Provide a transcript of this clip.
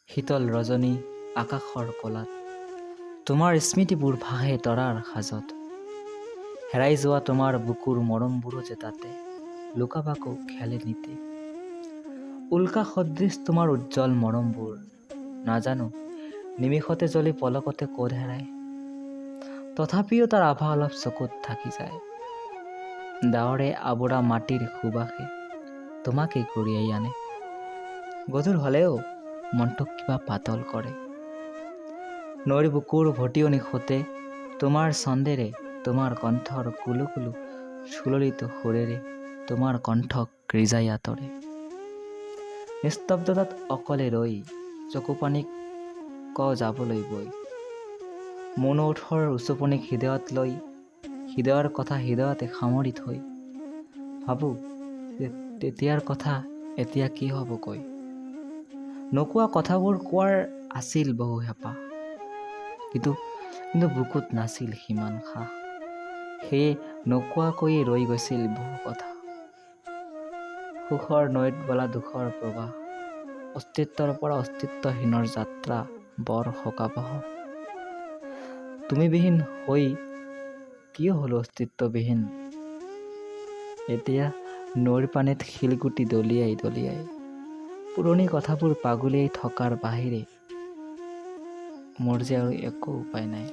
শীতল ৰজনী আকাশৰ কলাত তোমাৰ স্মৃতিবোৰ ভাহে তৰাৰ সাজত হেৰাই যোৱা তোমাৰ বুকুৰ মৰমবোৰো যে তাতে লুকাবাকো খেলে নিতে উল্কা সদৃশ তোমাৰ উজ্জ্বল মৰমবোৰ নাজানো নিমিষতে জ্বলি পলকতে ক'ত হেৰাই তথাপিও তাৰ আভা অলপ চকুত থাকি যায় ডাৱৰে আৱৰা মাটিৰ সুবাসে তোমাকে কঢ়িয়াই আনে গধুৰ হ'লেও মনটোক কিবা পাতল কৰে নৈৰ বুকুৰ ভটিও নিশোতে তোমাৰ ছন্দেৰে তোমাৰ কণ্ঠৰ কুলু কুলু সুললিত সুৰেৰে তোমাৰ কণ্ঠক ৰিজাই আতৰে নিস্তব্ধতাত অকলে ৰৈ চকু পানী যাবলৈ বৈ মৌন ওঠৰ উচুপনিক হৃদয়ত লৈ হৃদয়ৰ কথা হৃদয়তে সামৰি থৈ ভাবোঁ তেতিয়াৰ কথা এতিয়া কি হ'বকৈ নোকোৱা কথাবোৰ কোৱাৰ আছিল বহু হেঁপাহ কিন্তু বুকুত নাছিল সিমান সাহ সেয়ে নোকোৱাকৈয়ে ৰৈ গৈছিল বহু কথা সুখৰ নৈত বলা দুখৰ প্ৰবাহ অস্তিত্বৰ পৰা অস্তিত্বহীনৰ যাত্ৰা বৰ শোকাবহ তুমিবিহীন হৈ কিয় হলো অস্তিত্ববিহীন এতিয়া নৈৰ পানীত শিলগুটি দলিয়াই দলিয়াই পুৰণি কথাবোৰ পাগুলিয়াই থকাৰ বাহিৰে মোৰ যে আৰু একো উপায় নাই